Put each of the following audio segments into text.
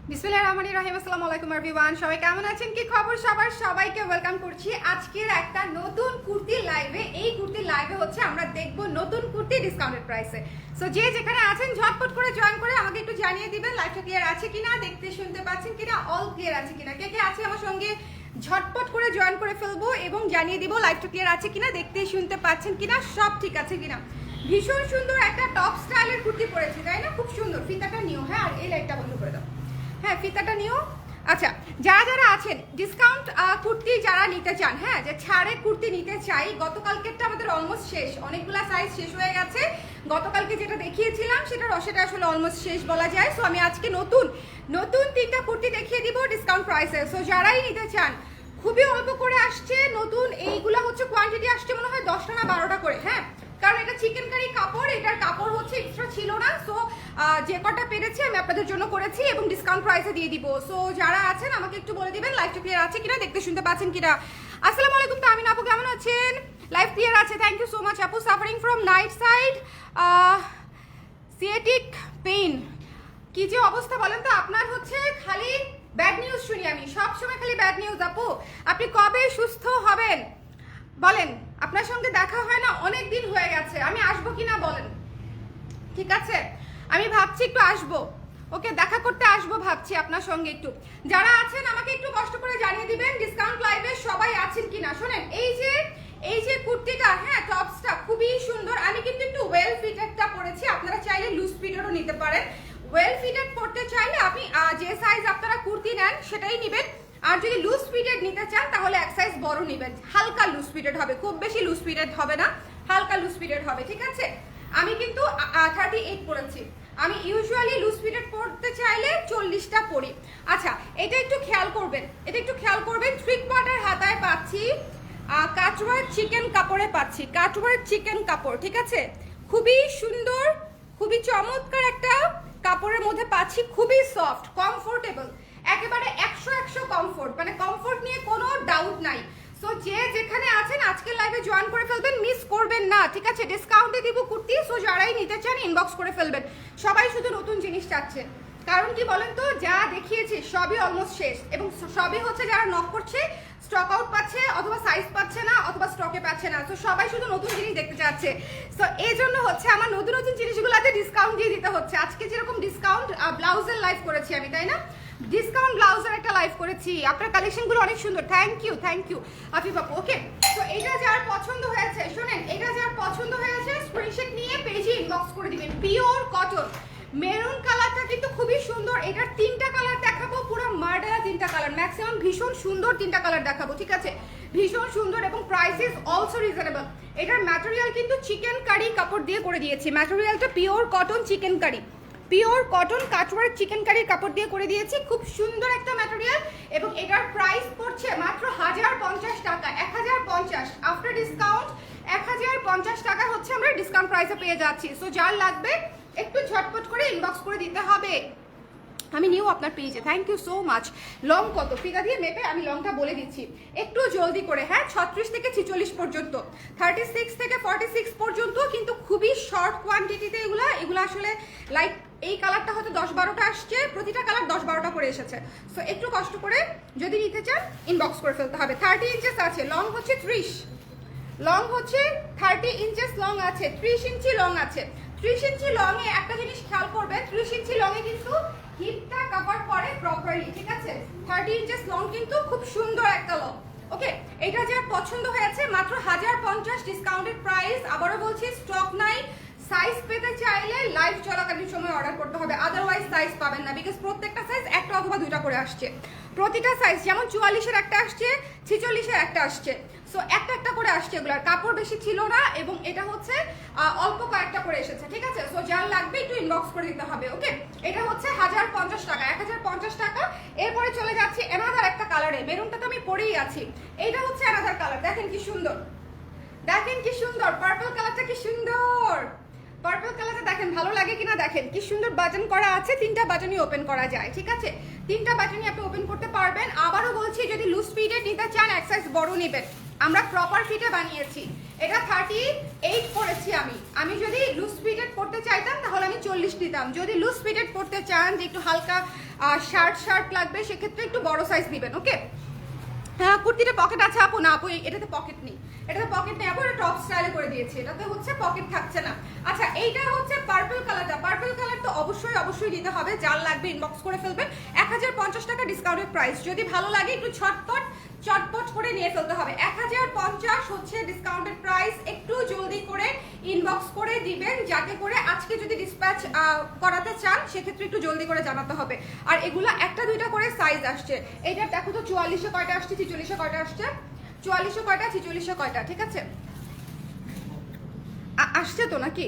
বিসমিল্লাহির রহমানির রহিম। আসসালামু আলাইকুম এভরিওয়ান, সবাই কেমন আছেন, কি খবর সবার? সবাইকে ওয়েলকাম করছি আজকের একটা নতুন কুর্তি লাইভে। এই কুর্তি লাইভে হচ্ছে আমরা দেখব নতুন কুর্তি ডিসকাউন্টেড প্রাইসে। সো যে যেখানে আছেন ঝটপট করে জয়েন করে আমাকে একটু জানিয়ে দিবেন লাইভটা ক্লিয়ার আছে কিনা, দেখতে শুনতে পাচ্ছেন কিনা, অল ক্লিয়ার আছে কিনা। কে কে আছে আমার সঙ্গে ঝটপট করে জয়েন করে ফেলবো এবং জানিয়ে দিব লাইভটা ক্লিয়ার আছে কিনা, দেখতে শুনতে পাচ্ছেন কিনা, সব ঠিক আছে কিনা। ভীষণ সুন্দর একটা টপ স্টাইলের কুর্তি পরেছি, তাই না? খুব সুন্দর। ফিতাটা নিও, হ্যাঁ, আর এই লাইটটা বন্ধ করে দাও। হ্যাঁ, ফিতাটা নিও। আচ্ছা, যারা যারা আছেন ডিসকাউন্ট কুর্তি যারা নিতে চান, হ্যাঁ, যে ছাড়ে কুর্তি নিতে চাই, গতকালকেরটা আমাদের অলমোস্ট শেষ, অনেকগুলা সাইজ শেষ হয়ে গেছে। গতকালকে যেটা দেখিয়েছিলাম সেটা আসলে অলমোস্ট শেষ বলা যায়। সো আমি আজকে নতুন নতুন তিনটা কুর্তি দেখিয়ে দিব ডিসকাউন্ট প্রাইসে। সো যারাই নিতে চান, খুবই অল্প করে আসছে নতুন। এইগুলা হচ্ছে কোয়ান্টিটি আসছে মনে হয় 10টা না 12টা করে, হ্যাঁ, কারণ এটা চিকেন কারি কাপড়, এটার কাপড় হচ্ছে এক্সট্রা ছিল না। সো যে কটা পেরেছি আমি আপনাদের জন্য করেছি এবং ডিসকাউন্ট প্রাইসে দিয়ে দিব। সো যারা আছেন আমাকে একটু বলে দিবেন লাইভটা ক্লিয়ার আছে কিনা, দেখতে শুনতে পাচ্ছেন কিনা। আসসালামু আলাইকুম তামিন আপু, কেমন আছেন? লাইভ ক্লিয়ার আছে, থ্যাংক ইউ সো মাচ আপু। Suffering from night side sciatic pain, কি যে অবস্থা বলেন তো আপনার? হচ্ছে খালি ব্যাড নিউজ শুনি আমি, সবসময় খালি ব্যাড নিউজ। আপু আপনি কবে সুস্থ হবেন বলেন? আপনার সঙ্গে দেখা হয় না, অনেক দিন হয়ে গেছে। আমি আসবো কিনা বলেন? ঠিক আছে, আমি ভাবছি একটু আসবো। ওকে, দেখা করতে আসবো ভাবছি আপনার সঙ্গে একটু। যারা আছেন আমাকে একটু কষ্ট করে জানিয়ে দিবেন ডিসকাউন্ট লাইভে সবাই আছেন কিনা। শোনেন, এই যে কুর্তিটা, হ্যাঁ, টপসটা খুবই সুন্দর। আমি কিন্তু একটু ওয়েল ফিটেডটা পরেছি, আপনারা চাইলে লুজ ফিটেডও নিতে পারেন। ওয়েল ফিটেড পরতে চাইলে আপনি যে সাইজ আপনারা কুর্তি নেন সেটাই নেবেন, আর যদি লুজ ফিটেড নিতে চান তাহলে এক সাইজ বড় নেবেন। হালকা লুজ ফিটেড হবে, খুব বেশি লুজ ফিটেড হবে না, হালকা লুজ ফিটেড হবে, ঠিক আছে? আমি কিন্তু 38 পরেছি। আমি ইউজুয়ালি লুজ ফিটেড পরতে চাইলে 40টা পরি। আচ্ছা, এটা একটু খেয়াল করবেন, এটা একটু খেয়াল করবেন। 3/4 হাতায় পাচ্ছি, কাটওয়ার্ক চিকেন কাপড়ে পাচ্ছি, কাটওয়ার্ক চিকেন কাপড়, ঠিক আছে? খুবই সুন্দর, খুবই চমৎকার একটা কাপড়ের মধ্যে পাচ্ছি, খুবই সফট, কমফোর্টেবল, একেবারে 100 কমফোর্ট, মানে কমফোর্ট নিয়ে কোনো ডাউট নাই। সো যে যেখানে আছেন আজকের লাইভে জয়েন করে ফেলবেন, মিস করবেন না, ঠিক আছে? ডিসকাউন্টে দিব কুর্তি। সো যারাই নিতে চান ইনবক্স করে ফেলবেন। সবাই শুধু নতুন জিনিস চাচ্ছে, কারণ কি বলেন তো, যা দেখিয়েছি সবই অলমোস্ট শেষ এবং সবই হচ্ছে যারা নক করছে স্টক আউট পাচ্ছে, অথবা সাইজ পাচ্ছে না, অথবা স্টকে পাচ্ছে না। তো সবাই শুধু নতুন জিনিস দেখতে চাচ্ছে। সো এই জন্য হচ্ছে আমার নতুন নতুন জিনিসগুলোতে ডিসকাউন্ট দিয়ে দিতে হচ্ছে। আজকে যেরকম ডিসকাউন্ট ব্লাউজের লাইভ করেছি আমি, তাই না? ডিসকাউন্ট ব্লাউজের একটা লাইভ করেছি। আপনার কালেকশনগুলো অনেক সুন্দর, থ্যাংক ইউ আফিফ আপু। ওকে, তো এটা যার পছন্দ হয়েছে, শোনেন, এটা যার পছন্দ হয়েছে স্ক্রিনশট নিয়ে পেজে ইনবক্স করে দিবেন। পিওর কটন মেরুন কালারটা কিন্তু খুবই সুন্দর। এটার 3টা কালার দেখাবো, পুরো মার্ডারা 3টা কালার, ম্যাক্সিমাম ভীষণ সুন্দর 3টা কালার দেখাবো, ঠিক আছে? ভীষণ সুন্দর এবং প্রাইস ইজ অলসো রিজনেবল। এটার ম্যাটেরিয়াল কিন্তু চিকেন কারি কাপড় দিয়ে করে দিয়েছি। ম্যাটেরিয়ালটা pure cotton chikankari, pure cotton cutwork চিকেন কারির কাপড় দিয়ে করে দিয়েছি। খুব সুন্দর একটা ম্যাটেরিয়াল এবং এটার প্রাইস পড়ছে মাত্র 1050 টাকা। 1050 আফটার ডিসকাউন্ট, 1050 টাকা হচ্ছে আমরা ডিসকাউন্ট প্রাইসে পেয়ে যাচ্ছি। সো যার লাগবে একটু ঝটপট করে ইনবক্স করে দিতে হবে। আমি নিউ আপনার পেজে, thank you so much. Long কত ফিতা দিয়ে মেপে আমি লংটা বলে দিচ্ছি একটু জলদি করে, হ্যাঁ, 36 থেকে 46 পর্যন্ত, 36 থেকে 46 পর্যন্ত, কিন্তু খুবই শর্ট কোয়ান্টিটিতে এগুলো আসলে লাইক এই কালারটা হয়তো 10-12টা আসছে, প্রতিটা কালার 10-12টা করে এসেছে। সো একটু কষ্ট করে যদি নিতে চান ইনবক্স করে ফেলতে হবে। 30 ইঞ্চেস আছে, লং হচ্ছে 30, লং হচ্ছে 30 ইঞ্চেস লং আছে, 30 ইঞ্চি লং আছে। 30 ইঞ্চি লং এ একটা জিনিস খেয়াল করবে, 30 ইঞ্চি লং এ কিন্তু হিপটা কভার করে প্রপারলি, ঠিক আছে? 30 ইঞ্চেস লং কিন্তু খুব সুন্দর একটা লং। ওকে, এটা যার পছন্দ হয়েছে মাত্র 1050 ডিসকাউন্টেড প্রাইস। আবারও বলছি স্টক নাই। সাইজ পেতে চাইলে লাইভ চলাকালীন সময় অর্ডার করতে হবে, আদারওয়াইজ সাইজ পাবেন না, বিকজ প্রত্যেকটা সাইজ একটা অথবা 2টা করে আসছে। প্রতিটা সাইজ, যেমন 44-এর একটা আসছে, 46-এর একটা আসছে। সো একটা করে আসছে, এগুলার কাপড় বেশি ছিল না এবং এটা হচ্ছে অল্প কয়েকটা করে এসেছে, ঠিক আছে? সো যার লাগবে একটু ইনবক্স করে দিতে হবে। ওকে, এটা হচ্ছে 1050 টাকা, 1050 টাকা। এরপরে চলে যাচ্ছে অ্যানাদার একটা কালারে, মেরুনটা তো আমি পরেই আছি। এইটা হচ্ছে অ্যানাদার কালার, দেখেন কি সুন্দর, দেখেন কি সুন্দর, পার্পল কালারটা কি সুন্দর, পার্পল কালারটা দেখেন ভালো লাগে কিনা, দেখেন কি সুন্দর বাটন করা আছে, 3টা বাটনই ওপেন করা যায়, ঠিক আছে? 3টা বাটনই আপনি ওপেন করতে পারবেন। আবারও বলছি যদি লুজ ফিটে নিতে চান এক সাইজ বড় নেবেন, আমরা প্রপার ফিটে বানিয়েছি। এটা 38 পরেছি আমি যদি লুজ ফিটেড পড়তে চাইতাম তাহলে আমি 40 নিতাম। যদি লুজ ফিটেড পড়তে চান যে একটু হালকা শার্ট লাগবে সেক্ষেত্রে একটু বড় সাইজ দিবেন। ওকে, হ্যাঁ কুর্তিটা পকেট আছে আপু? না আপু এটাতে পকেট নেই, এটাতে পকেট নেই আপু, এটা টপ স্টাইলে করে দিয়েছি, এটাতে হচ্ছে পকেট থাকছে না। আচ্ছা এইটা হচ্ছে পার্পল কালারটা, পার্পল কালার তো অবশ্যই নিতে হবে, যার লাগবে ইনবক্স করে ফেলবেন। 1050 টাকা ডিসকাউন্টেড প্রাইস, যদি ভালো লাগে একটু চটপট করে নিয়ে ফেলতে হবে। 1050 হচ্ছে ডিসকাউন্টেড প্রাইস, একটু জলদি করে ইনবক্স করে দিবেন, যাতে করে আজকে যদি ডিসপ্যাচ করাতে চান সেক্ষেত্রে একটু জলদি করে জানাতে হবে। আর এগুলা একটা দুইটা করে সাইজ আসছে, এইটা দেখো তো 44-এ কয়টা আসছে, 46-এ কয়টা আসছে, 44-এ কয়টা, 46-এ কয়টা, ঠিক আছে আসছে তো নাকি?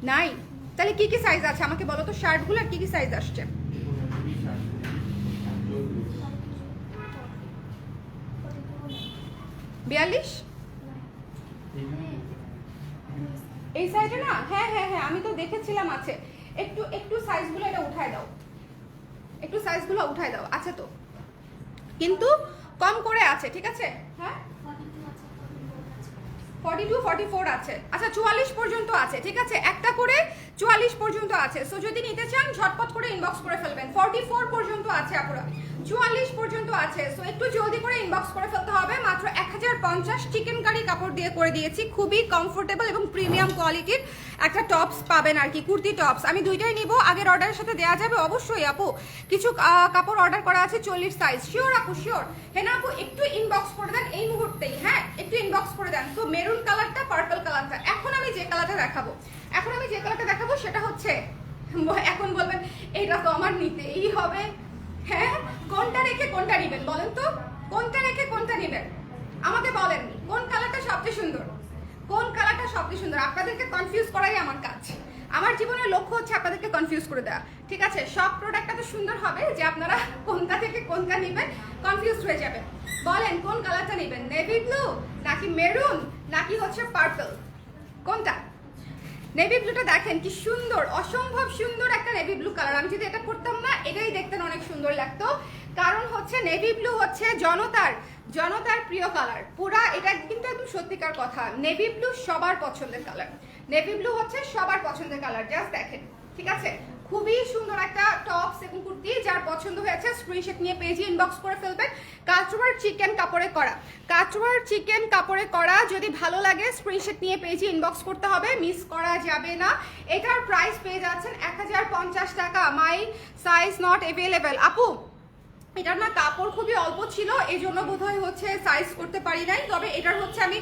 নাই, তাহলে কি কি সাইজ আছে আমাকে বলো তো, শার্টগুলো আর কি কি সাইজ আসছে? 42 এই সাইজে না? হ্যাঁ আমি তো দেখেছিলাম আছে। একটু সাইজগুলো এটা উঠায় দাও, একটু সাইজগুলো উঠায় দাও, আছে তো কিন্তু কম করে আছে, ঠিক আছে? হ্যাঁ 42 44 আছে, আচ্ছা 44 পর্যন্ত আছে, ঠিক আছে, একটা করে 44 পর্যন্ত আছে। সো যদি নিতে চান ঝটপট করে ইনবক্স করে ফেলবেন। 44 পর্যন্ত আছে আপুরা, 44 পর্যন্ত আছে, সো একটু জলদি করে ইনবক্স করে ফেলতে হবে। মাত্র 1050 চিকেন কারি কাপড় দিয়ে করে দিয়েছি, খুবই কমফোর্টেবল এবং প্রিমিয়াম কোয়ালিটির একটা টপস পাবেন আর কি, কুর্তি টপস। আমি দুইটাই নিব, আগের অর্ডারের সাথে দেওয়া যাবে অবশ্যই আপু। কিছু কাপড় অর্ডার করা আছে 40 সাইজ, শিওর আপু শিওর। হ্যাঁ না আপু একটু ইনবক্স করে দেন এই মুহূর্তেই, হ্যাঁ একটু ইনবক্স করে দেন। তো মেরুন কালারটা, পার্পল কালারটা, এখন আমি যে কালারটা দেখাবো সেটা হচ্ছে, এখন বলবেন এটা তো আমার নিতেই হবে, হ্যাঁ কোনটা রেখে কোনটা নেবেন বলেন তো, কোনটা রেখে কোনটা নেবেন আমাকে বলেন, কোন কালারটা সবচেয়ে সুন্দর, কোন কালারটা সবচেয়ে সুন্দর? আপনাদেরকে কনফিউজ করাই আমার কাজ, আমার জীবনের লক্ষ্য হচ্ছে আপনাদেরকে কনফিউজ করে দেওয়া, ঠিক আছে? সব প্রোডাক্ট এত সুন্দর হবে যে আপনারা কোনটা থেকে কোনটা নেবেন কনফিউজ হয়ে যাবেন। বলেন কোন কালারটা নেবেন, নেভি ব্লু নাকি মেরুন নাকি হচ্ছে পার্পল, কোনটা? নেভি ব্লুটা দেখেন কি সুন্দর, অসম্ভব সুন্দর একটা নেভি ব্লু কালার। আমি যদি এটা পরতাম না এটাই দেখতেন অনেক সুন্দর লাগতো, কারণ হচ্ছে নেভি ব্লু হচ্ছে জনতার প্রিয় কালার পুরা, এটা কিন্তু একদম সত্যিকার কথা। নেভি ব্লু সবার পছন্দের কালার, নেভি ব্লু হচ্ছে সবার পছন্দের কালার, জাস্ট দেখেন, ঠিক আছে? খুবই সুন্দর একটা টপস এবং কুর্তি, যার পছন্দ হয়েছে স্ক্রিনশট নিয়ে পেজে ইনবক্স করে ফেলবেন। কাটওয়ার্ক চিকেন কাপড়ে করা, যদি ভালো লাগে স্ক্রিনশট নিয়ে পেজে ইনবক্স করতে হবে, মিস করা যাবে না। এটার প্রাইস পেয়ে যাচ্ছেন 1050 টাকা, মাই সাইজ নট অ্যাভেলেবেল। আপু এটার না কাপড় খুবই অল্প ছিল, এই জন্য বোধহয় হচ্ছে সাইজ করতে পারি নাই, তবে এটার হচ্ছে আমি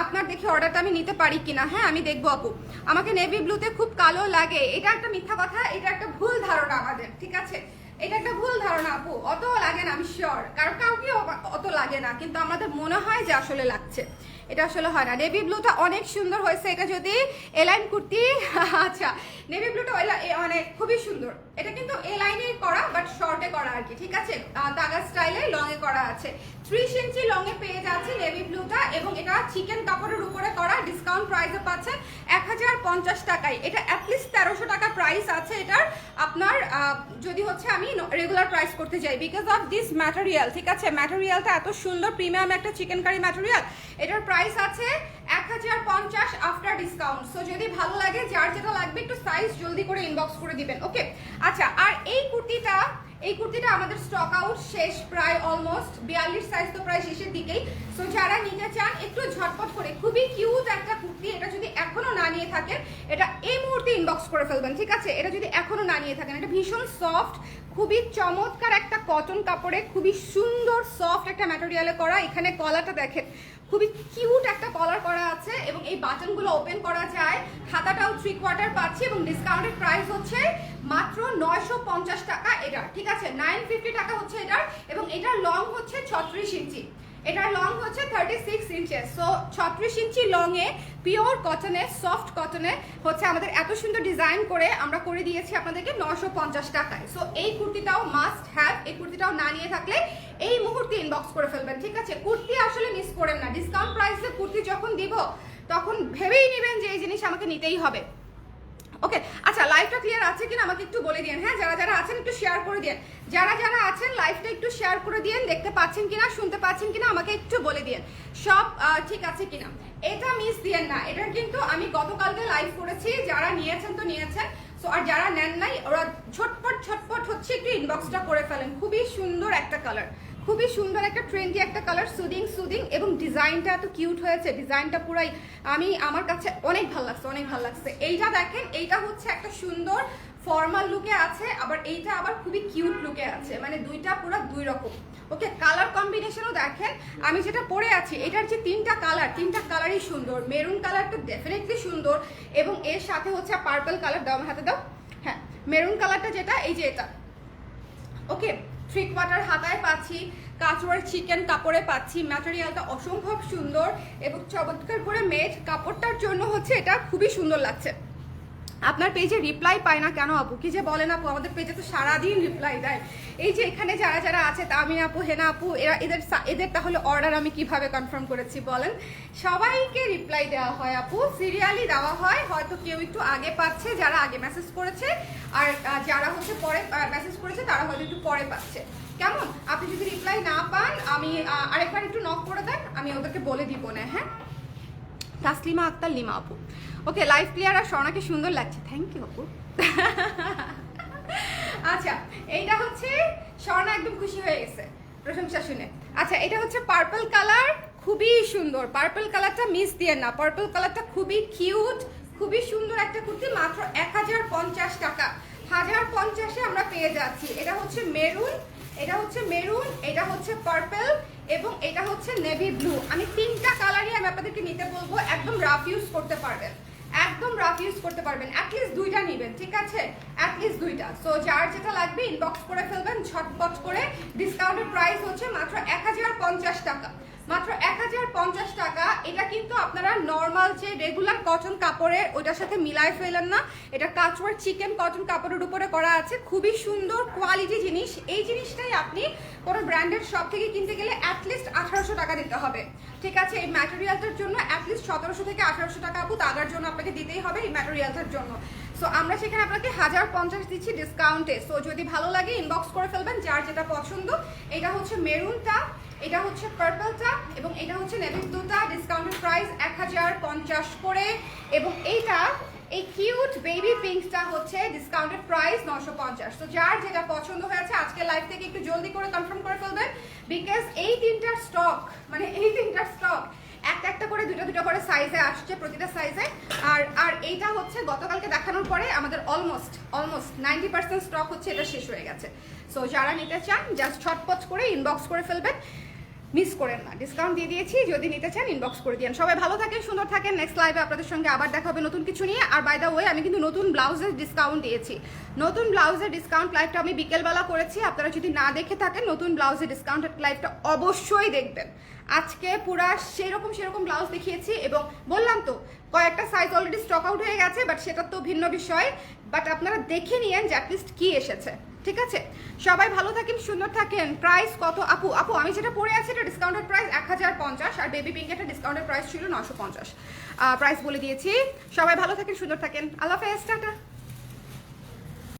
আপনার দেখে অর্ডারটা আমি নিতে পারি কিনা, হ্যাঁ আমি দেখবো আপু। আমাকে নেভি ব্লুতে খুব কালো লাগে, এটা একটা মিথ্যা কথা, এটা একটা ভুল ধারণা আমাদের, ঠিক আছে? এটা একটা ভুল ধারণা আপু, অত লাগে না, আমি শিওর কাউকে অত লাগে না, কিন্তু আমাদের মনে হয় যে আসলে লাগছে, এটা আসলে হয় না। নেভি ব্লুটা অনেক সুন্দর হয়েছে, এটা যদি এলাইন কুর্তি, আচ্ছা নেভি ব্লুটা মানে খুবই সুন্দর, এটা কিন্তু এ লাইনে করা বাট শর্টে করা আর কি, ঠিক আছে? তাগা স্টাইলে লংয়ে করা আছে, 30 ইঞ্চি লংয়ে পেয়ে যাচ্ছে নেভি ব্লুটা, এবং এটা চিকেন কাপড়ের উপরে করা, ডিসকাউন্ট প্রাইসে পাচ্ছেন 1050 টাকায়। এটা অ্যাটলিস্ট 1300 টাকা প্রাইস আছে এটার আপনার, যদি হচ্ছে আমি রেগুলার প্রাইস করতে যাই, বিকজ অফ দিস ম্যাটেরিয়াল, ঠিক আছে? ম্যাটেরিয়ালটা এত সুন্দর, প্রিমিয়াম একটা চিকেন কারি ম্যাটেরিয়াল। এটার প্রাইস আছে 1050 আফটার ডিসকাউন্ট। সো যদি ভালো লাগে, যার যেটা লাগবে একটু সাইজ জলদি করে ইনবক্স করে দিবেন, ওকে? আচ্ছা আর এই কুর্তিটা আমাদের স্টক আউট শেষ, প্রায় অলমোস্ট 42 সাইজ তো প্রায় শেষের দিকেই। সো যারা নিতে চান একটু ঝটপট করে, খুবই কিউট একটা কুর্তি, এটা যদি এখনো না নিয়ে থাকেন এটা এই মুহূর্তে ইনবক্স করে ফেলবেন, ঠিক আছে? এটা যদি এখনো না নিয়ে থাকেন, এটা ভীষণ সফট, খুবই চমৎকার একটা কটন কাপড়ে, খুবই সুন্দর সফট একটা ম্যাটেরিয়ালে করা। এখানে কলারটা দেখেন, খুবই কিউট একটা কলার করা আছে, এবং এই বাটনগুলো ওপেন করা যায়, হাতাটাও 3/4 পাচ্ছি, এবং ডিসকাউন্টেড প্রাইস হচ্ছে মাত্র 950 টাকা এটা, ঠিক আছে? 950 টাকা হচ্ছে এটার, এবং এটার লং হচ্ছে 36 ইঞ্চি, এটার লং হচ্ছে 36 ইঞ্চেস। সো 36 ইঞ্চি লংয়ে পিওর কটনে, সফট কটনে হচ্ছে আমাদের এত সুন্দর ডিজাইন করে আমরা করে দিয়েছি আপনাদেরকে 950 টাকায়। সো এই কুর্তিটাও মাস্ট হ্যাভ, এই কুর্তিটাও না নিয়ে থাকলে এই মুহূর্তে ইনবক্স করে ফেলবেন, ঠিক আছে? কুর্তি আসলে মিস করেন না, ডিসকাউন্ট প্রাইসে কুর্তি যখন দিব তখন ভেবেই নেবেন যে এই জিনিস আমাকে নিতেই হবে। ওকে আচ্ছা, লাইভটা ক্লিয়ার আছে কিনা আমাকে একটু বলে দিন। হ্যাঁ, যারা যারা আছেন একটু শেয়ার করে দিন, যারা যারা আছেন লাইভটা একটু শেয়ার করে দিন, দেখতে পাচ্ছেন কিনা শুনতে পাচ্ছেন কিনা আমাকে একটু বলে দিন সব ঠিক আছে কিনা। এটা মিস দিয়েন না, এটা কিন্তু আমি গতকালকে লাইভ করেছি, যারা নিয়েছেন তো নিয়েছেন, সো আর যারা নেন নাই ওরা ঝটপট ঝটপট হচ্ছে একটু ইনবক্সটা করে ফেলেন। খুবই সুন্দর একটা কালার, খুবই সুন্দর একটা ট্রেন্ডি একটা কালার, সুদিং সুদিং, এবং ডিজাইনটা এত কিউট হয়েছে, ডিজাইনটা পুরাই আমার কাছে অনেক ভালো লাগছে, অনেক ভালো লাগছে। এইটা দেখেন, এইটা হচ্ছে একটা সুন্দর ফর্মাল লুকে আছে, আবার এইটা আবার খুবই কিউট লুকে আছে, মানে দুইটা পুরো দুই রকম। ওকে, কালার কম্বিনেশনও দেখেন, আমি যেটা পরে আছি এটার যে তিনটা কালারই সুন্দর। মেরুন কালারটা ডেফিনেটলি সুন্দর, এবং এর সাথে হচ্ছে পার্পল কালার। দাও আমার হাতে দাও। হ্যাঁ, মেরুন কালারটা যেটা, এই যে এটা। ওকে, 3/4 হাতায় পাচ্ছি, কাঁচওয়ার চিকেন কাপড়ে পাচ্ছি, ম্যাটেরিয়ালটা অসম্ভব সুন্দর এবং চমৎকার করে মেড। কাপড়টার জন্য হচ্ছে এটা খুবই সুন্দর লাগছে। আপনার পেজে রিপ্লাই পায় না কেন আপু? কি যে বলেন আপু, আমাদের পেজে তো সারাদিন রিপ্লাই দেয়। এই যে এখানে যারা যারা আছে, তামিন আপু, হেনা আপু, এদের তাহলে অর্ডার আমি কিভাবে কনফার্ম করেছি বলেন? সবাইকে রিপ্লাই দেওয়া হয় আপু, সিরিয়ালি দেওয়া হয়। হয়তো কেউ একটু আগে পাচ্ছে যারা আগে মেসেজ করেছে, আর যারা হচ্ছে পরে মেসেজ করেছে তারা হয়তো একটু পরে পাচ্ছে। কেমন? আপনি যদি রিপ্লাই না পান, আমি আরেকবার একটু নক করে দেন, আমি ওদেরকে বলে দিব না। হ্যাঁ, তাসলিমা আক্তার লিমা আপু। ওকে, লাইভ ক্লিয়ার আর স্বর্ণাকে সুন্দর লাগছে, থ্যাংক ইউ আপু। আচ্ছা, এইটা হচ্ছে স্বর্ণা একদম খুশি হয়ে গেছে প্রশংসা শুনে। আচ্ছা, এটা হচ্ছে পার্পল কালার, খুবই সুন্দর। পার্পল কালারটা মিস দিয়ে না, পার্পল কালারটা খুবই কিউট, খুবই সুন্দর একটা কুর্তি। মাত্র 1050 টাকা, 1050-এ আমরা পেয়ে যাচ্ছি। এটা হচ্ছে মেরুন, এটা হচ্ছে মেরুন, এটা হচ্ছে পার্পল, এবং এটা হচ্ছে নেভি ব্লু। আমি তিনটা কালারই আমি আপনাদেরকে নিতে বলবো, একদম রাফ ইউজ করতে পারবেন, একদম রাফ ইউজ করতে পারবেন। অ্যাটলিস্ট দুইটা নেবেন, ঠিক আছে? অ্যাটলিস্ট দুইটা। সো যার যেটা লাগবে ইনবক্স করে ফেলবেন ঝটপট করে। ডিসকাউন্টেড প্রাইস হচ্ছে মাত্র 1050 টাকা, মাত্র 1050 টাকা। এটা কিন্তু আপনারা নর্মাল যে রেগুলার কটন কাপড়ের ওটার সাথে মিলায় ফেলেন না, এটা কাচওয়ার চিকেন কটন কাপড়ের উপরে করা আছে, খুবই সুন্দর কোয়ালিটি জিনিস। এই জিনিসটাই আপনি কোনো ব্র্যান্ডেড শপ থেকে কিনতে গেলে অ্যাটলিস্ট 1800 টাকা দিতে হবে, ঠিক আছে? এই ম্যাটেরিয়ালটার জন্য অ্যাটলিস্ট 1700 থেকে 1800 টাকা আপু তাগার জন্য আপনাকে দিতেই হবে এই ম্যাটেরিয়ালটার জন্য। সো আমরা সেখানে আপনাকে 1050 দিচ্ছি ডিসকাউন্টে। সো যদি ভালো লাগে ইনবক্স করে ফেলবেন যার যেটা পছন্দ। এটা হচ্ছে মেরুনটা, এটা হচ্ছে পার্পলটা, এবং এটা হচ্ছে নেভি ব্লুটা। ডিসকাউন্টেড প্রাইস 1050 করে, এবং এইটা এই কিউট বেবি পিঙ্কটা হচ্ছে ডিসকাউন্টেড প্রাইস 950। তো যার যেটা পছন্দ হয়েছে আজকে লাইভ থেকে একটু জলদি করে কনফার্ম করে ফেলবেন, বিকজ এই তিনটার স্টক, মানে এই তিনটার স্টক একটা একটা করে দুটো দুটো করে সাইজে আসছে, প্রতিটা সাইজে। আর এইটা হচ্ছে গতকালকে দেখানোর পরে আমাদের অলমোস্ট 90% স্টক হচ্ছে এটা শেষ হয়ে গেছে। সো যারা নিতে চান জাস্ট ছটপট করে ইনবক্স করে ফেলবেন, মিস করেন না। ডিসকাউন্ট দিয়ে দিয়েছি, যদি নিতে চান ইনবক্স করে দিন। সবাই ভালো থাকেন, সুন্দর থাকেন। নেক্সট লাইভে আপনাদের সঙ্গে আবার দেখা হবে নতুন কিছু নিয়ে। আর বাই দ্য ওয়ে, আমি কিন্তু নতুন ব্লাউজের ডিসকাউন্ট দিয়েছি। নতুন ব্লাউজের ডিসকাউন্ট লাইভটা আমি বিকেলবেলা করেছি, আপনারা যদি না দেখে থাকেন নতুন ব্লাউজের ডিসকাউন্টেড লাইভটা অবশ্যই দেখবেন। আজকে পুরা সেরকম ব্লাউজ দেখিয়েছি, এবং বললাম তো কয়েকটা সাইজ অলরেডি স্টক আউট হয়ে গেছে, বাট সেটা তো ভিন্ন বিষয়। বাট আপনারা দেখে নিয়েন যে অ্যাটলিস্ট কি এসেছে, ঠিক আছে? সবাই ভালো থাকেন, সুন্দর থাকেন। প্রাইস কত আপু? আপু আমি যেটা পরে আছি এটা ডিসকাউন্টেড প্রাইস 1050, আর বেবি পিঙ্ক একটা ডিসকাউন্টেড প্রাইস ছিল 950। প্রাইস বলে দিয়েছি। সবাই ভালো থাকেন, সুন্দর থাকেন। আল্লাহ হাফেজ, টাটা।